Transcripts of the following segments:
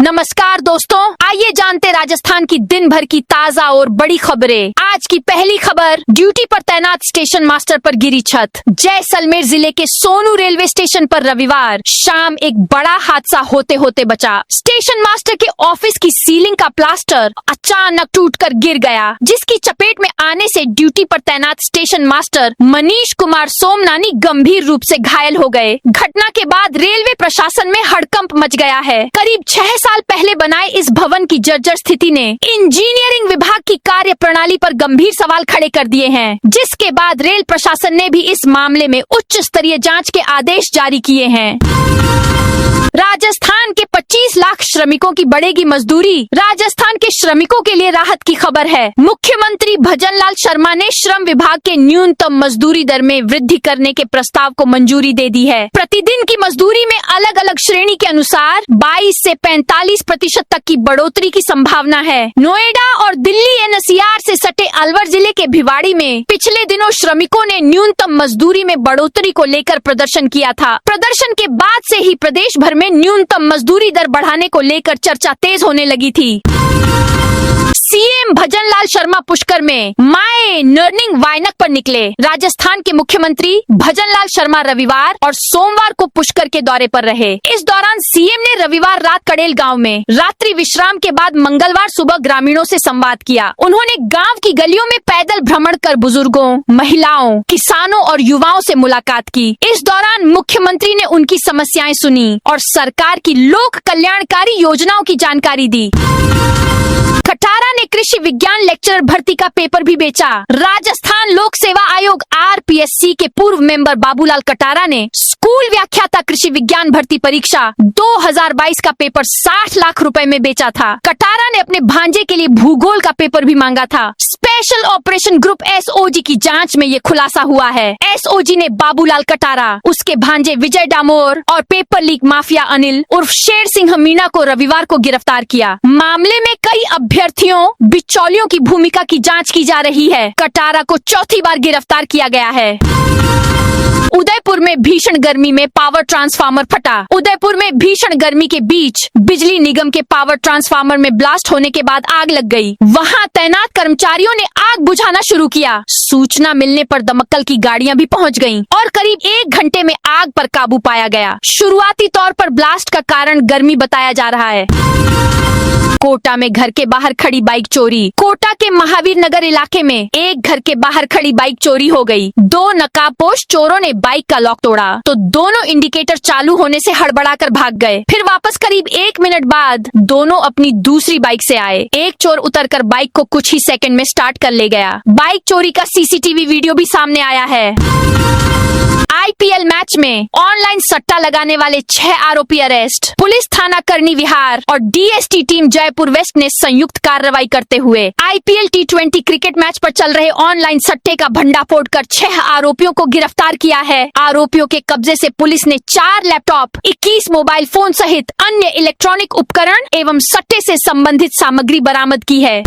नमस्कार दोस्तों, आइए जानते राजस्थान की दिन भर की ताजा और बड़ी खबरें। आज की पहली खबर, ड्यूटी पर तैनात स्टेशन मास्टर पर गिरी छत। जैसलमेर जिले के सोनू रेलवे स्टेशन पर रविवार शाम एक बड़ा हादसा होते होते बचा। स्टेशन मास्टर के ऑफिस की सीलिंग का प्लास्टर अचानक टूटकर गिर गया, जिसकी चपेट में आने से ड्यूटी पर तैनात स्टेशन मास्टर मनीष कुमार सोमनानी गंभीर रूप से घायल हो गए। घटना के बाद रेलवे प्रशासन में हड़कंप मच गया है। करीब 6 साल पहले बनाए इस भवन की जर्जर स्थिति ने इंजीनियरिंग विभाग की कार्य प्रणाली पर गंभीर सवाल खड़े कर दिए हैं, जिसके बाद रेल प्रशासन ने भी इस मामले में उच्च स्तरीय जांच के आदेश जारी किए हैं। राजस्थान के 25 लाख श्रमिकों की बढ़ेगी मजदूरी। राजस्थान के श्रमिकों के लिए राहत की खबर है। मुख्यमंत्री भजनलाल शर्मा ने श्रम विभाग के न्यूनतम मजदूरी दर में वृद्धि करने के प्रस्ताव को मंजूरी दे दी है। प्रतिदिन की मजदूरी में अलग अलग श्रेणी के अनुसार 22 से 45% तक की बढ़ोतरी की संभावना है। नोएडा और दिल्ली एनसीआर से सटे अलवर जिले के भिवाड़ी में पिछले दिनों श्रमिकों ने न्यूनतम मजदूरी में बढ़ोतरी को लेकर प्रदर्शन किया था। प्रदर्शन के बाद से ही प्रदेश भर में न्यूनतम मजदूरी दर बढ़ाने को लेकर चर्चा तेज होने लगी थी। सीएम भजनलाल शर्मा पुष्कर में माय नर्निंग वायनक पर निकले। राजस्थान के मुख्यमंत्री भजनलाल शर्मा रविवार और सोमवार को पुष्कर के दौरे पर रहे। इस दौरान सीएम ने रविवार रात कड़ेल गांव में रात्रि विश्राम के बाद मंगलवार सुबह ग्रामीणों से संवाद किया। उन्होंने गांव की गलियों में पैदल भ्रमण कर बुजुर्गों, महिलाओं, किसानों और युवाओं से मुलाकात की। इस दौरान मुख्यमंत्री ने उनकी समस्याएं सुनी और सरकार की लोक कल्याणकारी योजनाओं की जानकारी दी। खटारा ने कृषि विज्ञान लेक्चरर भर्ती का पेपर भी बेचा। राजस्थान लोक सेवा आयोग आरपीएससी के पूर्व मेंबर बाबूलाल कटारा ने स्कूल व्याख्याता कृषि विज्ञान भर्ती परीक्षा 2022 का पेपर 60 लाख रुपए में बेचा था। कटारा ने अपने भांजे के लिए भूगोल का पेपर भी मांगा था। स्पेशल ऑपरेशन ग्रुप एसओजी की जांच में ये खुलासा हुआ है। एसओजी ने बाबूलाल कटारा, उसके भांजे विजय डामोर और पेपर लीक माफिया अनिल उर्फ शेर सिंह मीणा को रविवार को गिरफ्तार किया। मामले में कई अभ्यर्थियों, बिचौलियों की भूमिका की जांच की जा रही है। कटारा को चौथी बार गिरफ्तार किया गया है। उदयपुर में भीषण गर्मी में पावर ट्रांसफार्मर फटा। उदयपुर में भीषण गर्मी के बीच बिजली निगम के पावर ट्रांसफार्मर में ब्लास्ट होने के बाद आग लग गई। वहां तैनात कर्मचारियों ने आग बुझाना शुरू किया। सूचना मिलने पर दमकल की गाड़ियां भी पहुंच गईं और करीब 1 घंटे में आग पर काबू पाया गया। शुरुआती तौर पर ब्लास्ट का कारण गर्मी बताया जा रहा है। कोटा में घर के बाहर खड़ी बाइक चोरी। कोटा के महावीर नगर इलाके में एक घर के बाहर खड़ी बाइक चोरी हो गई। 2 नकाबपोश चोरों ने बाइक का लॉक तोड़ा तो दोनों इंडिकेटर चालू होने से हड़बड़ाकर भाग गए। फिर वापस करीब 1 मिनट बाद दोनों अपनी दूसरी बाइक से आए। एक चोर उतरकर बाइक को कुछ ही सेकंड में स्टार्ट कर ले गया। बाइक चोरी का सीसीटीवी वीडियो भी सामने आया है। आईपीएल मैच में ऑनलाइन सट्टा लगाने वाले 6 आरोपी अरेस्ट। पुलिस थाना करनी विहार और डीएसटी टीम जयपुर वेस्ट ने संयुक्त कार्रवाई करते हुए आईपीएल T20 क्रिकेट मैच पर चल रहे ऑनलाइन सट्टे का भंडाफोड़ कर 6 आरोपियों को गिरफ्तार किया है। आरोपियों के कब्जे से पुलिस ने 4 लैपटॉप, 21 मोबाइल फोन सहित अन्य इलेक्ट्रॉनिक उपकरण एवं सट्टे से संबंधित सामग्री बरामद की है।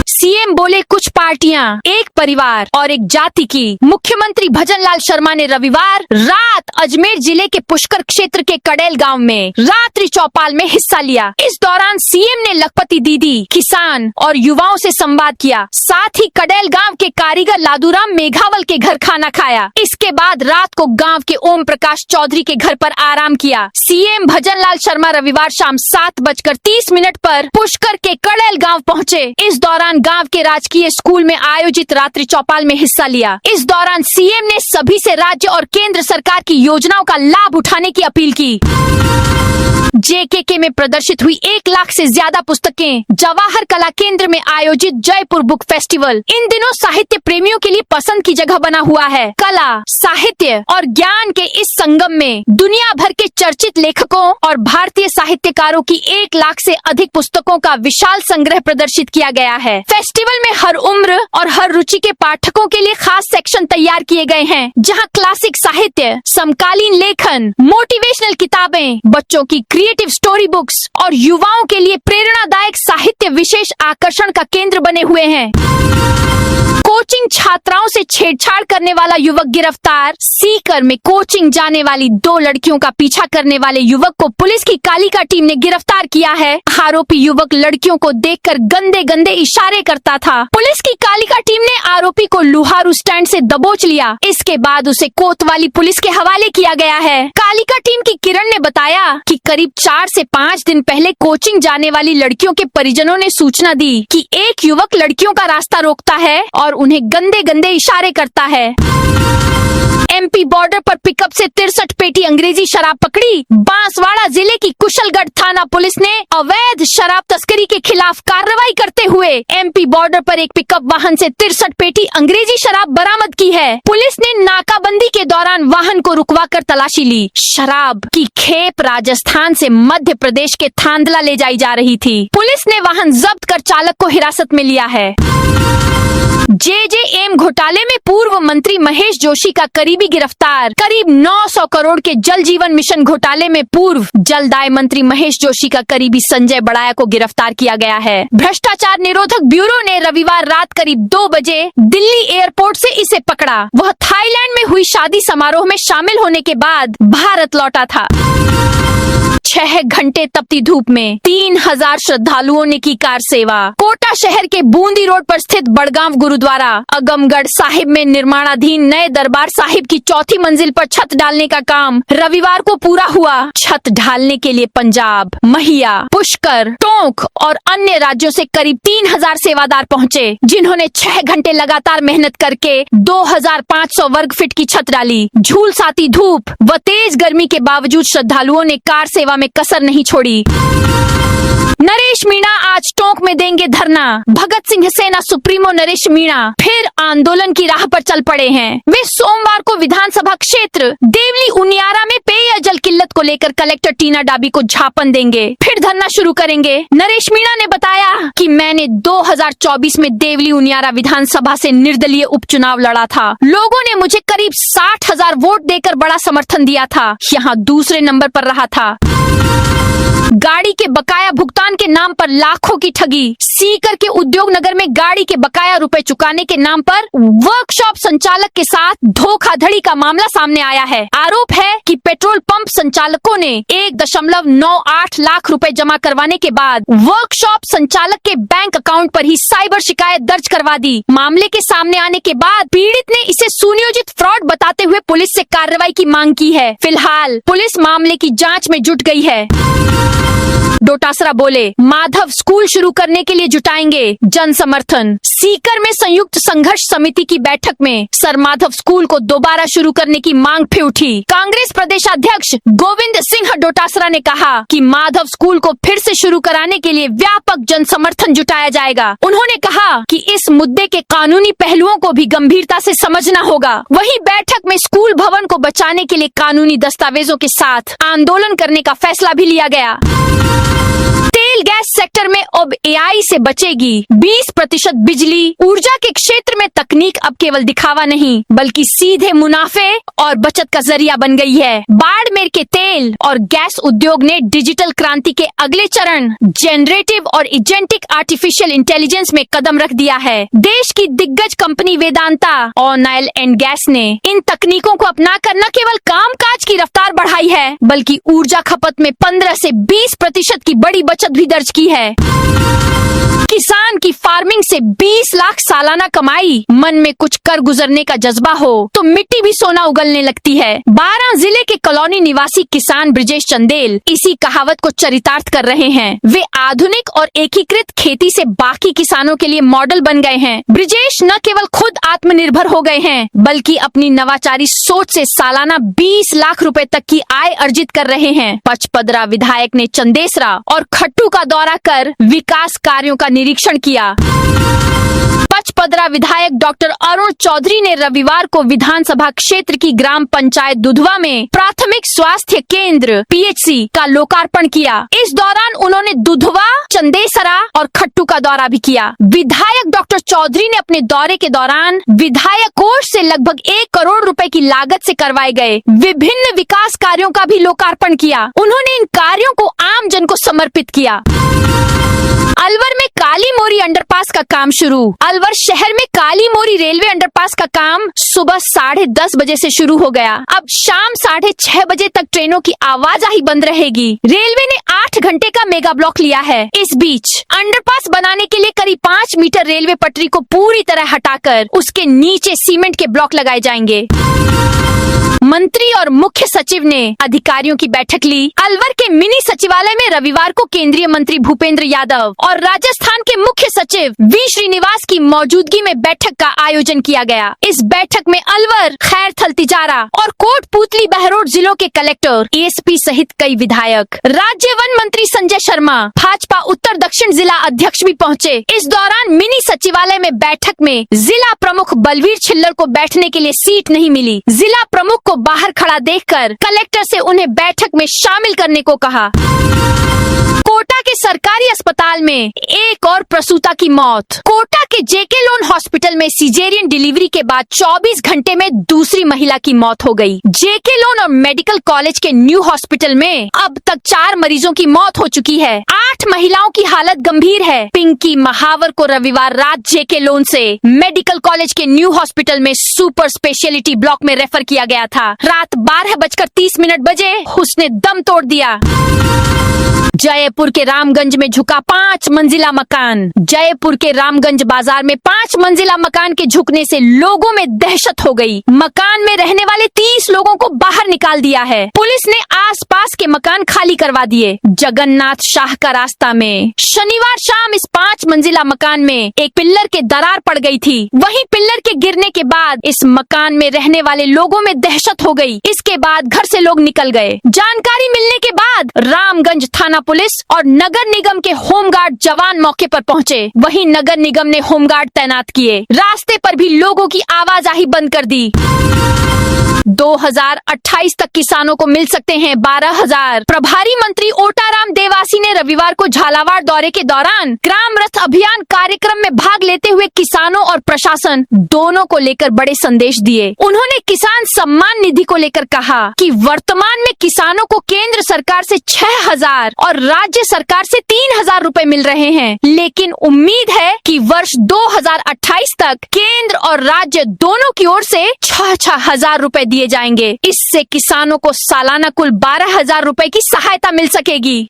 सीएम बोले, कुछ पार्टियां एक परिवार और एक जाति की। मुख्यमंत्री भजनलाल शर्मा ने रविवार रात अजमेर जिले के पुष्कर क्षेत्र के कड़ेल गांव में रात्रि चौपाल में हिस्सा लिया। इस दौरान सीएम ने लखपति दीदी, किसान और युवाओं से संवाद किया। साथ ही कड़ेल गांव के कारीगर लादूराम मेघावल के घर खाना खाया। इसके बाद रात को गांव के ओम प्रकाश चौधरी के घर पर आराम किया। सीएम भजनलाल शर्मा रविवार शाम 7:30 पर पुष्कर के कड़ेल गाँव पहुँचे। इस दौरान गांव के राजकीय स्कूल में आयोजित रात्रि चौपाल में हिस्सा लिया। इस दौरान सीएम ने सभी से राज्य और केंद्र सरकार की योजनाओं का लाभ उठाने की अपील की। जेकेके में प्रदर्शित हुई 1 लाख से ज्यादा पुस्तकें। जवाहर कला केंद्र में आयोजित जयपुर बुक फेस्टिवल इन दिनों साहित्य प्रेमियों के लिए पसंद की जगह बना हुआ है। कला, साहित्य और ज्ञान के इस संगम में दुनिया भर के चर्चित लेखकों और भारतीय साहित्यकारों की 1 लाख से अधिक पुस्तकों का विशाल संग्रह प्रदर्शित किया गया है। फेस्टिवल में हर उम्र और हर रुचि के पाठकों के लिए खास सेक्शन तैयार किए गए हैं, जहां क्लासिक साहित्य, समकालीन लेखन, मोटिवेशनल किताबें, बच्चों की क्रिएटिव स्टोरी बुक्स और युवाओं के लिए प्रेरणादायक साहित्य विशेष आकर्षण का केंद्र बने हुए हैं। कोचिंग छात्राओं से छेड़छाड़ करने वाला युवक गिरफ्तार। सीकर में कोचिंग जाने वाली 2 लड़कियों का पीछा करने वाले युवक को पुलिस की कालिका टीम ने गिरफ्तार किया है। आरोपी युवक लड़कियों को देखकर गंदे गंदे इशारे करता था। पुलिस की कालिका टीम ने आरोपी को लुहारू स्टैंड से दबोच लिया। इसके बाद उसे कोतवाली पुलिस के हवाले किया गया है। कालिका टीम की किरण ने बताया कि करीब 4 से 5 दिन पहले कोचिंग जाने वाली लड़कियों के परिजनों ने सूचना दी कि एक युवक लड़कियों का रास्ता रोकता है और उन्हें गंदे गंदे इशारे करता है। एमपी बॉर्डर पर पिकअप से 63 पेटी अंग्रेजी शराब पकड़ी। बांसवाड़ा जिले की कुशलगढ़ थाना पुलिस ने अवैध शराब तस्करी के खिलाफ कार्रवाई करते हुए एमपी बॉर्डर पर एक पिकअप वाहन से 63 पेटी अंग्रेजी शराब बरामद की है। पुलिस ने नाकाबंदी के दौरान वाहन को रुकवा कर तलाशी ली। शराब की खेप राजस्थान से मध्य प्रदेश के थांदला ले जाई जा रही थी। पुलिस ने वाहन जब्त कर चालक को हिरासत में लिया है। जेजेएम घोटाले में पूर्व मंत्री महेश जोशी का करीबी गिरफ्तार। करीब 900 करोड़ के जल जीवन मिशन घोटाले में पूर्व जलदाय मंत्री महेश जोशी का करीबी संजय बड़ाया को गिरफ्तार किया गया है। भ्रष्टाचार निरोधक ब्यूरो ने रविवार रात करीब 2 बजे दिल्ली एयरपोर्ट से इसे पकड़ा। वह थाईलैंड में हुई शादी समारोह में शामिल होने के बाद भारत लौटा था। 6 घंटे तपती धूप में 3000 श्रद्धालुओं ने की कार सेवा। कोटा शहर के बूंदी रोड पर स्थित बड़गांव गुरुद्वारा अगमगढ़ साहिब में निर्माणाधीन नए दरबार साहिब की 4थी मंजिल पर छत डालने का काम रविवार को पूरा हुआ। छत ढालने के लिए पंजाब, महिया, पुष्कर, टोंक और अन्य राज्यों से करीब 3000 सेवादार पहुंचे, जिन्होंने 6 घंटे लगातार मेहनत करके 2500 वर्ग फीट की छत डाली। झूलसाती धूप व तेज गर्मी के बावजूद श्रद्धालुओं ने कार सेवा में कसर नहीं छोड़ी। नरेश मीणा आज टोंक में देंगे धरना। भगत सिंह सेना सुप्रीमो नरेश मीणा फिर आंदोलन की राह पर चल पड़े हैं। वे सोमवार को विधानसभा क्षेत्र देवली उनियारा में पेयजल किल्लत को लेकर कलेक्टर टीना डाबी को झापन देंगे, फिर धरना शुरू करेंगे। नरेश मीणा ने बताया कि मैंने 2024 में देवली उनियारा विधानसभा से निर्दलीय उपचुनाव लड़ा था। लोगों ने मुझे करीब 60,000 वोट देकर बड़ा समर्थन दिया था। यहाँ दूसरे नंबर पर रहा था। गाड़ी के बकाया भुगतान के नाम पर लाखों की ठगी। सीकर के उद्योग नगर में गाड़ी के बकाया रुपए चुकाने के नाम पर वर्कशॉप संचालक के साथ धोखाधड़ी का मामला सामने आया है। आरोप है कि पेट्रोल पंप संचालकों ने 1.98 लाख रुपए जमा करवाने के बाद वर्कशॉप संचालक के बैंक अकाउंट पर ही साइबर शिकायत दर्ज करवा दी। मामले के सामने आने के बाद पीड़ित ने इसे सुनियोजित फ्रॉड बताते हुए पुलिस से कार्रवाई की मांग की है। फिलहाल पुलिस मामले की जांच में जुट गई है। डोटासरा बोले माधव स्कूल शुरू करने के लिए जुटाएंगे जन समर्थन। सीकर में संयुक्त संघर्ष समिति की बैठक में सर माधव स्कूल को दोबारा शुरू करने की मांग फिर उठी। कांग्रेस प्रदेशाध्यक्ष गोविंद सिंह डोटासरा ने कहा कि माधव स्कूल को फिर से शुरू कराने के लिए व्यापक जन समर्थन जुटाया जाएगा। उन्होंने कहा कि इस मुद्दे के कानूनी पहलुओं को भी गंभीरता से समझना होगा। वहीं बैठक में स्कूल भवन को बचाने के लिए कानूनी दस्तावेजों के साथ आंदोलन करने का फैसला भी लिया गया। तेल गैस सेक्टर में अब एआई से बचेगी 20% बिजली। ऊर्जा के क्षेत्र में तकनीक अब केवल दिखावा नहीं बल्कि सीधे मुनाफे और बचत का जरिया बन गई है। बाड़मेर के तेल और गैस उद्योग ने डिजिटल क्रांति के अगले चरण जनरेटिव और एजेंटिक आर्टिफिशियल इंटेलिजेंस में कदम रख दिया है। देश की दिग्गज company Vedanta oil and gas ने इन तकनीकों को अपनाकर न केवल कामकाज की रफ्तार बढ़ाई है बल्कि ऊर्जा खपत में 15 से 20% की बड़ी बचत भी दर्ज की है। किसान की फार्मिंग से 20 लाख सालाना कमाई। मन में कुछ कर गुजरने का जज्बा हो तो मिट्टी भी सोना उगलने लगती है। 12 जिले के कॉलोनी निवासी किसान ब्रिजेश चंदेल इसी कहावत को चरितार्थ कर रहे हैं। वे आधुनिक और एकीकृत खेती से बाकी किसानों के लिए मॉडल बन गए हैं। ब्रिजेश न केवल खुद आत्मनिर्भर हो गए हैं बल्कि अपनी नवाचारी सोच से सालाना 20 लाख रुपए तक की आय अर्जित कर रहे हैं। पचपदरा विधायक ने चंदेसरा और खट्टू का दौरा कर विकास कार्यों का निरीक्षण किया। राजपदरा विधायक डॉक्टर अरुण चौधरी ने रविवार को विधानसभा क्षेत्र की ग्राम पंचायत दुधवा में प्राथमिक स्वास्थ्य केंद्र PHC का लोकार्पण किया। इस दौरान उन्होंने दुधवा, चंदेसरा और खट्टू का दौरा भी किया। विधायक डॉक्टर चौधरी ने अपने दौरे के दौरान विधायक कोष से लगभग 1 करोड़ रुपए की लागत से करवाए गए विभिन्न विकास कार्यों का भी लोकार्पण किया। उन्होंने इन कार्यों को आम जन को समर्पित किया। अलवर में काली मोरी अंडरपास का काम शुरू। अलवर शहर में काली मोरी रेलवे अंडरपास का काम सुबह 10:30 बजे से शुरू हो गया। अब शाम 6:30 बजे तक ट्रेनों की आवाजाही बंद रहेगी। रेलवे ने 8 घंटे का मेगा ब्लॉक लिया है। इस बीच अंडरपास बनाने के लिए करीब 5 मीटर रेलवे पटरी को पूरी तरह हटाकर उसके नीचे सीमेंट के ब्लॉक लगाए जाएंगे। मंत्री और मुख्य सचिव ने अधिकारियों की बैठक ली। अलवर के मिनी सचिवालय में रविवार को केंद्रीय मंत्री भूपेंद्र यादव और राजस्थान के मुख्य सचिव वी श्रीनिवास की मौजूदगी में बैठक का आयोजन किया गया। इस बैठक में अलवर, खैरथल, तिजारा और कोटपूतली, बहरोड जिलों के कलेक्टर, ASP सहित कई विधायक, राज्य वन मंत्री संजय शर्मा, भाजपा उत्तर दक्षिण जिला अध्यक्ष भी पहुँचे। इस दौरान मिनी सचिवालय में बैठक में जिला प्रमुख बलवीर छिल्लर को बैठने के लिए सीट नहीं मिली। जिला प्रमुख को बाहर खड़ा देखकर कलेक्टर से उन्हें बैठक में शामिल करने को कहा। कोटा के सरकारी अस्पताल में एक और प्रसूता की मौत। कोटा के JK लोन हॉस्पिटल में सिजेरियन डिलीवरी के बाद 24 घंटे में दूसरी महिला की मौत हो गई। JK लोन और मेडिकल कॉलेज के न्यू हॉस्पिटल में अब तक 4 मरीजों की मौत हो चुकी है। 8 महिलाओं की हालत गंभीर है। पिंकी महावर को रविवार रात JK लोन से मेडिकल कॉलेज के न्यू हॉस्पिटल में सुपर स्पेशलिटी ब्लॉक में रेफर किया गया था। रात 12:30 बजे उसने दम तोड़ दिया। जयपुर के रामगंज में झुका 5 मंजिला मकान। जयपुर के रामगंज बाजार में 5 मंजिला मकान के झुकने से लोगों में दहशत हो गई। मकान में रहने वाले 30 लोगों को बाहर निकाल दिया है। पुलिस ने आसपास के मकान खाली करवा दिए। जगन्नाथ शाह का रास्ता में शनिवार शाम इस 5 मंजिला मकान में एक पिल्लर के दरार पड़ गई थी। वहीं पिल्लर के गिरने के बाद इस मकान में रहने वाले लोगों में दहशत हो गई। इसके बाद घर से लोग निकल गए। जानकारी मिलने के बाद रामगंज थाना पुलिस और नगर निगम के होमगार्ड जवान मौके पर पहुंचे। वहीं नगर निगम ने होमगार्ड तैनात किए। रास्ते पर भी लोगों की आवाजाही बंद कर दी। 2028 तक किसानों को मिल सकते हैं 12,000। प्रभारी मंत्री ओटाराम देवासी ने रविवार को झालावाड़ दौरे के दौरान ग्राम रथ अभियान कार्यक्रम में भाग लेते हुए किसानों और प्रशासन दोनों को लेकर बड़े संदेश दिए। उन्होंने किसान सम्मान निधि को लेकर कहा कि वर्तमान में किसानों को केंद्र सरकार से 6,000 और राज्य सरकार से 3,000 रुपए मिल रहे हैं, लेकिन उम्मीद है कि वर्ष 2028 तक केंद्र और राज्य दोनों की ओर से 6,000 रुपए दिए जाएंगे। इससे किसानों को सालाना कुल 12,000 रुपए की सहायता मिल सकेगी।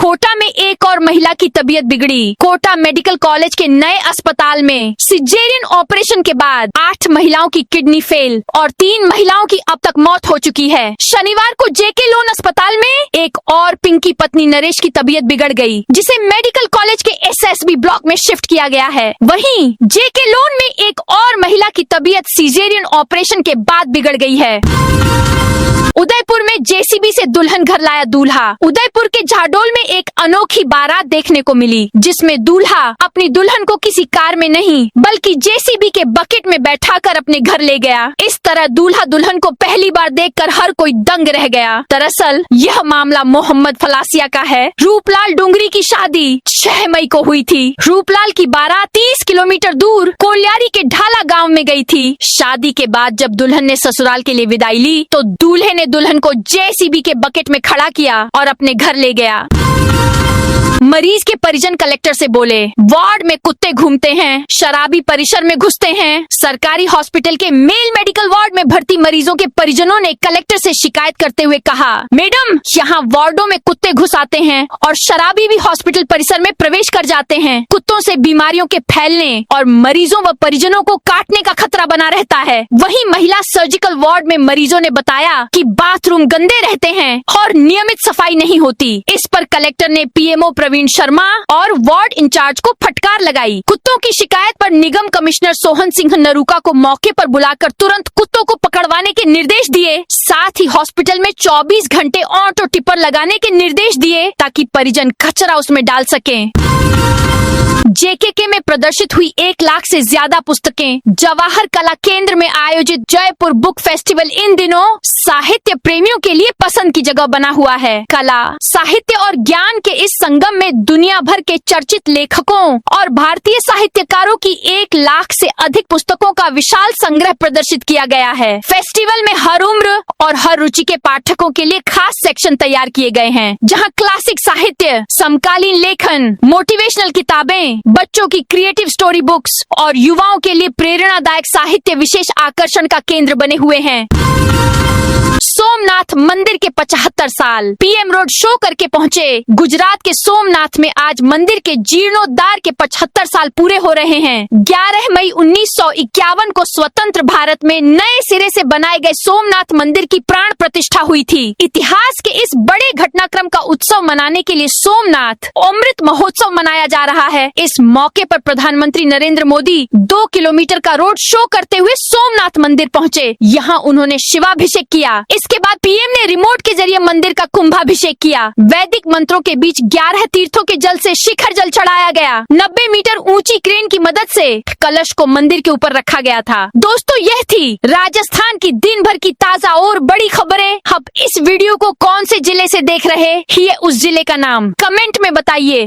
कोटा में एक और महिला की तबीयत बिगड़ी। कोटा मेडिकल कॉलेज के नए अस्पताल में सिजेरियन ऑपरेशन के बाद 8 महिलाओं की किडनी फेल और 3 महिलाओं की अब तक मौत हो चुकी है। शनिवार को JK लोन अस्पताल में एक और पिंकी पत्नी नरेश की तबीयत बिगड़ गई, जिसे मेडिकल कॉलेज के SSB ब्लॉक में शिफ्ट किया गया है। वहीं JK लोन में एक और महिला की तबीयत सिजेरियन ऑपरेशन के बाद बिगड़ गई है। उदयपुर में JCB से दुल्हन घर लाया दूल्हा। उदयपुर के झाडोल में एक अनोखी बारात देखने को मिली, जिसमें दूल्हा अपनी दुल्हन को किसी कार में नहीं बल्कि JCB के बकेट में बैठाकर अपने घर ले गया। इस तरह दूल्हा दुल्हन को पहली बार देखकर हर कोई दंग रह गया। दरअसल यह मामला मोहम्मद फलासिया का है। रूपलाल डुंगरी की शादी 6 मई को हुई थी। रूपलाल की बारात 30 किलोमीटर दूर कोलियारी के ढाला गाँव में गयी थी। शादी के बाद जब दुल्हन ने ससुराल के लिए विदाई ली तो दूल्हे ने दुल्हन को JCB के बकेट में खड़ा किया और अपने घर ले गया। मरीज के परिजन कलेक्टर से बोले, वार्ड में कुत्ते घूमते हैं, शराबी परिसर में घुसते हैं। सरकारी हॉस्पिटल के मेल मेडिकल वार्ड में भर्ती मरीजों के परिजनों ने कलेक्टर से शिकायत करते हुए कहा, मैडम यहाँ वार्डों में कुत्ते घुस आते हैं और शराबी भी हॉस्पिटल परिसर में प्रवेश कर जाते हैं। कुत्तों से बीमारियों के फैलने और मरीजों व परिजनों को काटने का खतरा बना रहता है। वहीं महिला सर्जिकल वार्ड में मरीजों ने बताया कि बाथरूम गंदे रहते हैं और नियमित सफाई नहीं होती। इस पर कलेक्टर ने PMO प्रवीण शर्मा और वार्ड इंचार्ज को फटकार लगाई। कुत्तों की शिकायत पर निगम कमिश्नर सोहन सिंह नरूका को मौके पर बुलाकर तुरंत कुत्तों को पकड़वाने के निर्देश दिए। साथ ही हॉस्पिटल में 24 घंटे ऑटो टिपर लगाने के निर्देश दिए ताकि परिजन कचरा उसमें डाल सकें। जेकेके में प्रदर्शित हुई 1 लाख से ज्यादा पुस्तकें। जवाहर कला केंद्र में आयोजित जयपुर बुक फेस्टिवल इन दिनों साहित्य प्रेमियों के लिए पसंद की जगह बना हुआ है। कला, साहित्य और ज्ञान के इस संगम में दुनिया भर के चर्चित लेखकों और भारतीय साहित्यकारों की 1 लाख से अधिक पुस्तकों का विशाल संग्रह प्रदर्शित किया गया है। फेस्टिवल में हर उम्र और हर रुचि के पाठकों के लिए खास सेक्शन तैयार किए गए हैं, जहां क्लासिक साहित्य, समकालीन लेखन, मोटिवेशनल किताबें, बच्चों की क्रिएटिव स्टोरी बुक्स और युवाओं के लिए प्रेरणादायक साहित्य विशेष आकर्षण का केंद्र बने हुए हैं। सोमनाथ मंदिर के 75 साल। पीएम रोड शो करके पहुंचे। गुजरात के सोमनाथ में आज मंदिर के जीर्णोद्धार के 75 साल पूरे हो रहे हैं। 11 मई 1951 को स्वतंत्र भारत में नए सिरे से बनाए गए सोमनाथ मंदिर की प्राण प्रतिष्ठा हुई थी। इतिहास के इस बड़े घटनाक्रम का उत्सव मनाने के लिए सोमनाथ अमृत महोत्सव मनाया जा रहा है। इस मौके पर प्रधानमंत्री नरेंद्र मोदी 2 किलोमीटर का रोड शो करते हुए सोमनाथ मंदिर पहुंचे। यहाँ उन्होंने शिवाभिषेक किया। इसके बाद पीएम ने रिमोट के जरिए मंदिर का कुंभाभिषेक किया। वैदिक मंत्रों के बीच 11 तीर्थों के जल से शिखर जल चढ़ाया गया। 90 मीटर ऊंची क्रेन की मदद से कलश को मंदिर के ऊपर रखा गया था। दोस्तों, यह थी राजस्थान की दिन भर की ताजा और बड़ी खबरें। अब इस वीडियो को कौन से जिले से देख रहे हैं, ये उस जिले का नाम कमेंट में बताइए।